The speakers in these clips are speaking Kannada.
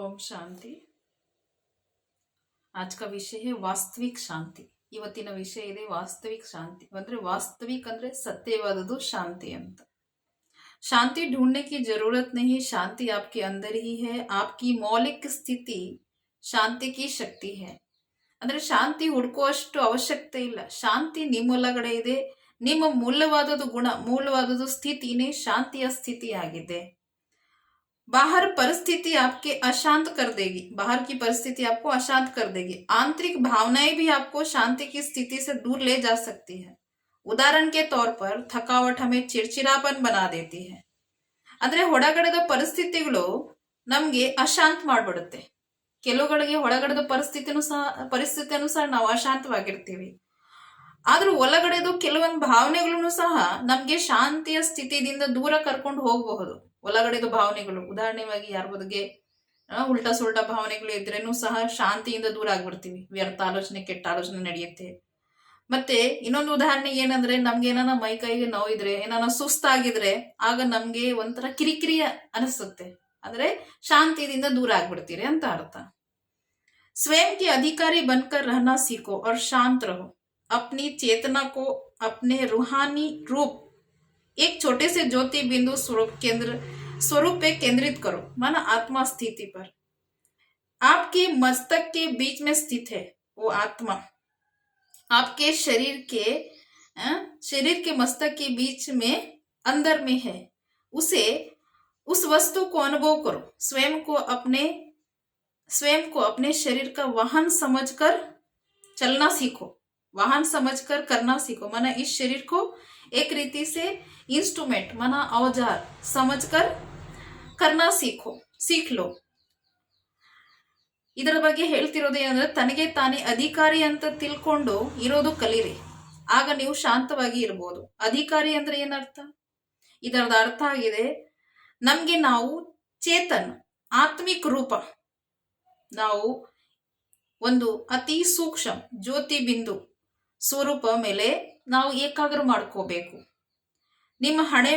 ओम शांति। आज का विषय है वास्तविक शांति। ಇವತ್ತಿನ ವಿಷಯ ಇದೆ ವಾಸ್ತವಿक शांति। ಅಂದ್ರೆ वास्तविक ಅಂದ್ರೆ ಸತ್ಯವಾದದ್ದು ಶಾಂತಿ ಅಂತ। शांति ढूंढने की जरूरत नहीं, शांति आपके अंदर ही है। आपकी मौलिक स्थिति ಶಾಂತಿ की शक्ति है। ಅಂದ್ರೆ ಶಾಂತಿ ಹುಡುಕುವಷ್ಟು ಅವಶ್ಯಕತೆ ಇಲ್ಲ, ಶಾಂತಿ ನಿಮ್ಮೊಳಗಡೆ ಇದೆ। ನಿಮ್ಮ ಮೂಲವಾದದ್ದು ಗುಣ, ಮೂಲವಾದದ್ದು ಸ್ಥಿತಿನೇ ಶಾಂತಿಯ ಸ್ಥಿತಿಯಾಗಿದೆ। बाहर परिस्थिति आपके अशांत कर देगी, बाहर की परिस्थिति आपको अशांत कर देगी। आंतरिक भावनाएं भी आपको शांति की स्थिति से दूर ले जा सकती है। उदाहरण के तौर पर थकावट हमें चिड़चिड़ापन बना देती है। ಅಂದ್ರೆ ಹೊರಗಡೆದ ಪರಿಸ್ಥಿತಿಗಳು ನಮ್ಗೆ ಅಶಾಂತ ಮಾಡ್ಬಿಡುತ್ತೆ। ಕೆಲವುಗಳಿಗೆ ಹೊರಗಡೆದ ಪರಿಸ್ಥಿತಿಯನ್ನು ಸಹ ನಾವು ಅಶಾಂತವಾಗಿರ್ತೀವಿ। ಆದ್ರೂ ಒಳಗಡೆದು ಕೆಲವೊಂದು ಭಾವನೆಗಳನ್ನು ಸಹ ನಮ್ಗೆ ಶಾಂತಿಯ ಸ್ಥಿತಿಯಿಂದ ದೂರ ಕರ್ಕೊಂಡು ಹೋಗಬಹುದು। ಒಳಗಡೆದು ಭಾವನೆಗಳು ಉದಾಹರಣೆಯಾಗಿ ಯಾರ ಬಗ್ಗೆ ಉಲ್ಟಾ ಸುಲ್ಟಾ ಭಾವನೆಗಳು ಇದ್ರೇನು ಸಹ ಶಾಂತಿಯಿಂದ ದೂರ ಆಗ್ಬಿಡ್ತೀವಿ। ವ್ಯರ್ಥ ಆಲೋಚನೆ, ಕೆಟ್ಟ ಆಲೋಚನೆ ನಡೆಯುತ್ತೆ। ಮತ್ತೆ ಇನ್ನೊಂದು ಉದಾಹರಣೆ ಏನಂದ್ರೆ, ನಮ್ಗೆ ಏನಾನ ಮೈ ಕೈಗೆ ನೋವಿದ್ರೆ, ಏನಾನ ಸುಸ್ತಾಗಿದ್ರೆ ಆಗ ನಮ್ಗೆ ಒಂಥರ ಕಿರಿಕಿರಿ ಅನಿಸುತ್ತೆ, ಅಂದ್ರೆ ಶಾಂತಿಯಿಂದ ದೂರ ಆಗ್ಬಿಡ್ತೀರಿ ಅಂತ ಅರ್ಥ। स्वयं के अधिकारी बनकर रहना सीखो और शांत रहो। अपनी चेतना को अपने रूहानी रूप एक छोटे से ज्योति बिंदु स्वरूप पे केंद्रित करो, माना आत्मा स्थिति पर। आपके मस्तक के बीच में स्थित है वो आत्मा, आपके शरीर के मस्तक के बीच में अंदर में है। उस वस्तु को अनुभव करो। स्वयं को अपने शरीर का वाहन समझकर चलना सीखो, वाहन समझकर करना सीखो। माना इस शरीर को एक रीति से इंस्ट्रूमेंट, माना औजार समझकर करना सीख लो। ಇದರ ಬಗ್ಗೆ ಹೇಳ್ತಿರೋದು ಏನಂದ್ರೆ, ತನಗೆ ತಾನೇ ಅಧಿಕಾರಿ ಅಂತ ತಿಳ್ಕೊಂಡು ಇರೋದು ಕಲೀರಿ, ಆಗ ನೀವು ಶಾಂತವಾಗಿ ಇರಬಹುದು। ಅಧಿಕಾರಿ ಅಂದ್ರೆ ಏನರ್ಥ? ಇದರದ ಅರ್ಥ ಆಗಿದೆ, ನಮ್ಗೆ ನಾವು ಚೇತನ್ ಆತ್ಮಿಕ ರೂಪ, ನಾವು ಒಂದು ಅತಿ ಸೂಕ್ಷ್ಮ ಜ್ಯೋತಿ ಬಿಂದು ಸ್ವರೂಪ ಮೇಲೆ ನಾವು ಏಕಾಗ್ರ ಮಾಡ್ಕೋಬೇಕು। ನಿಮ್ಮ ಹಣೆ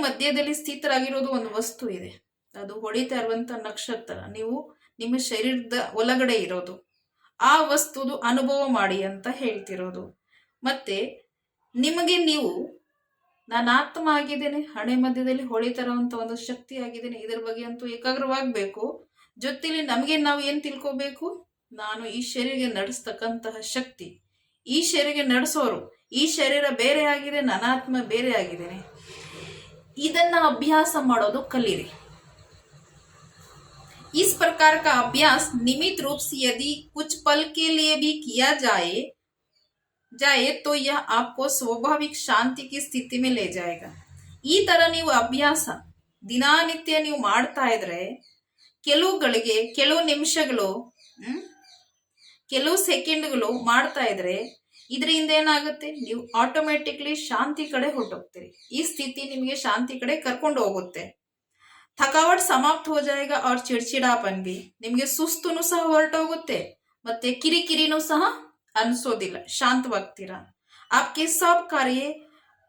ಮಧ್ಯದಲ್ಲಿ ಸ್ಥಿತರಾಗಿರೋದು ಒಂದು ವಸ್ತು ಇದೆ, ಅದು ಹೊಡಿತಾ ಇರುವಂತ ನಕ್ಷತ್ರ, ನೀವು ನಿಮ್ಮ ಶರೀರದ ಒಳಗಡೆ ಇರೋದು, ಆ ವಸ್ತುದು ಅನುಭವ ಮಾಡಿ ಅಂತ ಹೇಳ್ತಿರೋದು। ಮತ್ತೆ ನಿಮಗೆ ನೀವು ನಾನು ಆತ್ಮ ಆಗಿದ್ದೇನೆ, ಹಣೆ ಮಧ್ಯದಲ್ಲಿ ಹೊಳಿತಾ ಇರುವಂತ ಒಂದು ಶಕ್ತಿ ಆಗಿದ್ದೇನೆ, ಇದರ ಬಗ್ಗೆ ಅಂತೂ ಏಕಾಗ್ರವಾಗಬೇಕು। ಜೊತೆಲಿ ನಮಗೆ ನಾವು ಏನ್ ತಿಳ್ಕೋಬೇಕು, ನಾನು ಈ ಶರೀರಕ್ಕೆ ನಡೆಸ್ತಕ್ಕಂತಹ ಶಕ್ತಿ, ಈ ಶರೀರಕ್ಕೆ ನಡೆಸೋರು, ಈ ಶರೀರ ಬೇರೆ ಆಗಿದೆ, ನನ್ನ ಆತ್ಮ ಬೇರೆ ಆಗಿದ್ದೇನೆ, ಇದನ್ನ ಅಭ್ಯಾಸ ಮಾಡೋದು ಕಲೀರಿ। इस प्रकार का अभ्यास नियमित रूप से यदि कुछ पल के लिए भी किया जाए तो यह आपको स्वाभाविक शांति की स्थिति में ले जाएगा। ಈ ತರ ನೀವು ಅಭ್ಯಾಸ ದಿನನಿತ್ಯ ನೀವು ಮಾಡ್ತಾ ಇದ್ರೆ, ಕೆಲವು ನಿಮಿಷಗಳು, ಕೆಲವು ಸೆಕೆಂಡ್ಗಳು ಮಾಡ್ತಾ ಇದ್ರೆ, ಇದರಿಂದ ಏನಾಗುತ್ತೆ, ನೀವು ಆಟೋಮೆಟಿಕ್ಲಿ ಶಾಂತಿ ಕಡೆ ಹೊರಟೋಗ್ತೀರಿ। ಈ ಸ್ಥಿತಿ ನಿಮಗೆ ಶಾಂತಿ ಕಡೆ ಕರ್ಕೊಂಡು ಹೋಗುತ್ತೆ। थकावट समाप्त हो जाएगा और चिड़चिड़ापन भी, ನಿಮಗೆ ಸುಸ್ತುನು ಸಹ ಹೊರಟೋಗುತ್ತೆ, ಮತ್ತೆ ಕಿರಿಕಿರಿನೂ ಸಹ ಅನ್ಸೋದಿಲ್ಲ, ಶಾಂತವಾಗ್ತೀರಾ। आपके सब कार्य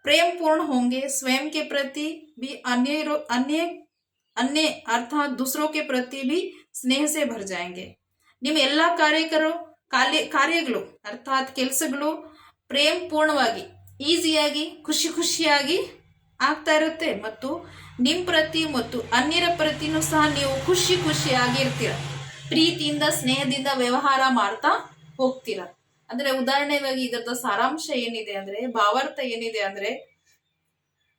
प्रेम पूर्ण होंगे, स्वयं के प्रति भी अन्य अर्थात दूसरों के प्रति भी स्नेह से भर जाएंगे। ನಿಮ್ಮ ಎಲ್ಲಾ ಕಾರ್ಯಗಳು ಅರ್ಥಾತ್ ಕೆಲಸಗಳು ಪ್ರೇಮ ಪೂರ್ಣವಾಗಿ, ಈಸಿಯಾಗಿ, ಖುಷಿಯಾಗಿ ಆಗ್ತಾ ಇರುತ್ತೆ, ಮತ್ತು ನಿಮ್ ಪ್ರತಿ ಮತ್ತು ಅನ್ಯರ ಪ್ರತಿನೂ ಸಹ ನೀವು ಖುಷಿಯಾಗಿರ್ತೀರ, ಪ್ರೀತಿಯಿಂದ ಸ್ನೇಹದಿಂದ ವ್ಯವಹಾರ ಮಾಡ್ತಾ ಹೋಗ್ತೀರ। ಅಂದ್ರೆ ಉದಾಹರಣೆಯಾಗಿ ಇದರದ ಸಾರಾಂಶ ಏನಿದೆ ಅಂದ್ರೆ, ಭಾವಾರ್ಥ ಏನಿದೆ ಅಂದ್ರೆ,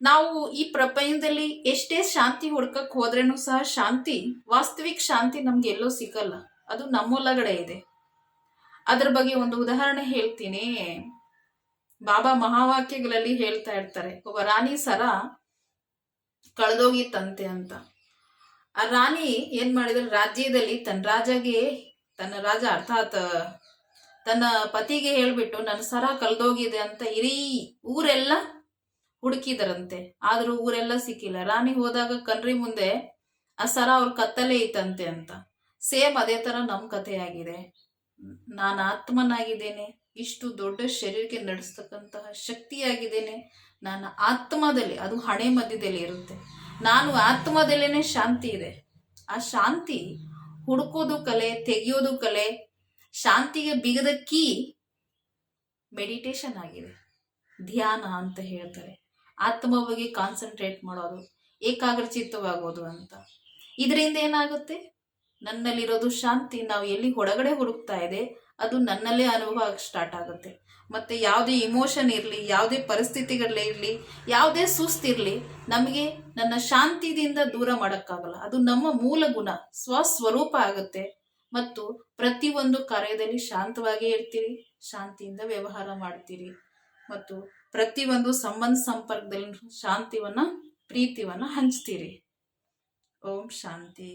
ನಾವು ಈ ಪ್ರಪಂಚದಲ್ಲಿ ಎಷ್ಟೇ ಶಾಂತಿ ಹುಡ್ಕಕ್ ಹೋದ್ರೇನು ಸಹ ಶಾಂತಿ, ವಾಸ್ತವಿಕ ಶಾಂತಿ ನಮ್ಗೆ ಎಲ್ಲೋ ಸಿಗಲ್ಲ, ಅದು ನಮ್ಮೊಳಗಡೆ ಇದೆ। ಅದ್ರ ಬಗ್ಗೆ ಒಂದು ಉದಾಹರಣೆ ಹೇಳ್ತೀನಿ। ಬಾಬಾ ಮಹಾವಾಕ್ಯಗಳಲ್ಲಿ ಹೇಳ್ತಾ ಇರ್ತಾರೆ, ಒಬ್ಬ ರಾಣಿ ಸರ ಕಳೆದೋಗಿತ್ತಂತೆ ಅಂತ। ಆ ರಾಣಿ ಏನ್ ಮಾಡಿದ್ರೆ, ರಾಜ್ಯದಲ್ಲಿ ತನ್ನ ರಾಜ ಅರ್ಥಾತ್ ತನ್ನ ಪತಿಗೆ ಹೇಳ್ಬಿಟ್ಟು, ನನ್ನ ಸರ ಕಳೆದೋಗಿದೆ ಅಂತ ಇಡೀ ಊರೆಲ್ಲ ಹುಡುಕಿದರಂತೆ, ಆದ್ರೂ ಊರೆಲ್ಲ ಸಿಕ್ಕಿಲ್ಲ। ರಾಣಿ ಹೋದಾಗ ಕಣ್ರಿ ಮುಂದೆ ಆ ಸರ ಅವ್ರ ಕತ್ತಲೇ ಇತ್ತಂತೆ ಅಂತ। ಸೇಮ್ ಅದೇ ತರ ನಮ್ ಕಥೆಯಾಗಿದೆ। ನಾನು ಆತ್ಮನಾಗಿದ್ದೇನೆ, ಇಷ್ಟು ದೊಡ್ಡ ಶರೀರಕ್ಕೆ ನಡೆಸ್ತಕ್ಕಂತಹ ಶಕ್ತಿಯಾಗಿದ್ದೇನೆ, ನಾನು ಆತ್ಮದಲ್ಲಿ, ಅದು ಹಣೆ ಮಧ್ಯದಲ್ಲಿ ಇರುತ್ತೆ, ನಾನು ಆತ್ಮದಲ್ಲೇನೆ ಶಾಂತಿ ಇದೆ, ಆ ಶಾಂತಿ ಹುಡುಕೋದು ಕಲೆ, ತೆಗೆಯೋದು ಕಲೆ. ಶಾಂತಿಗೆ ಬಿಗದ ಕೀ ಮೆಡಿಟೇಷನ್ ಆಗಿದೆ, ಧ್ಯಾನ ಅಂತ ಹೇಳ್ತಾರೆ. ಆತ್ಮ ಬಗ್ಗೆ ಕಾನ್ಸಂಟ್ರೇಟ್ ಮಾಡೋದು, ಏಕಾಗ್ರಚಿತ್ತವಾಗೋದು ಅಂತ. ಇದರಿಂದ ಏನಾಗುತ್ತೆ, ನನ್ನಲ್ಲಿರೋದು ಶಾಂತಿ ನಾವು ಎಲ್ಲಿ ಹೊರಗಡೆ ಹುಡುಕ್ತಾ ಇದೆ ಅದು ನನ್ನಲ್ಲೇ ಅನುಭವ ಸ್ಟಾರ್ಟ್ ಆಗುತ್ತೆ. ಮತ್ತೆ ಯಾವುದೇ ಇಮೋಷನ್ ಇರಲಿ, ಯಾವುದೇ ಪರಿಸ್ಥಿತಿಗಳೇ ಇರಲಿ, ಯಾವುದೇ ಸುಸ್ತಿರಲಿ, ನಮಗೆ ನನ್ನ ಶಾಂತಿದಿಂದ ದೂರ ಮಾಡೋಕ್ಕಾಗಲ್ಲ. ಅದು ನಮ್ಮ ಮೂಲ ಗುಣ, ಸ್ವಸ್ವರೂಪ ಆಗುತ್ತೆ. ಮತ್ತು ಪ್ರತಿಯೊಂದು ಕಾರ್ಯದಲ್ಲಿ ಶಾಂತವಾಗಿ ಇರ್ತೀರಿ, ಶಾಂತಿಯಿಂದ ವ್ಯವಹಾರ ಮಾಡ್ತೀರಿ, ಮತ್ತು ಪ್ರತಿಯೊಂದು ಸಂಬಂಧ ಸಂಪರ್ಕದಲ್ಲಿ ಶಾಂತಿವನ್ನ, ಪ್ರೀತಿವನ್ನ ಹಂಚ್ತೀರಿ. ಓಂ ಶಾಂತಿ.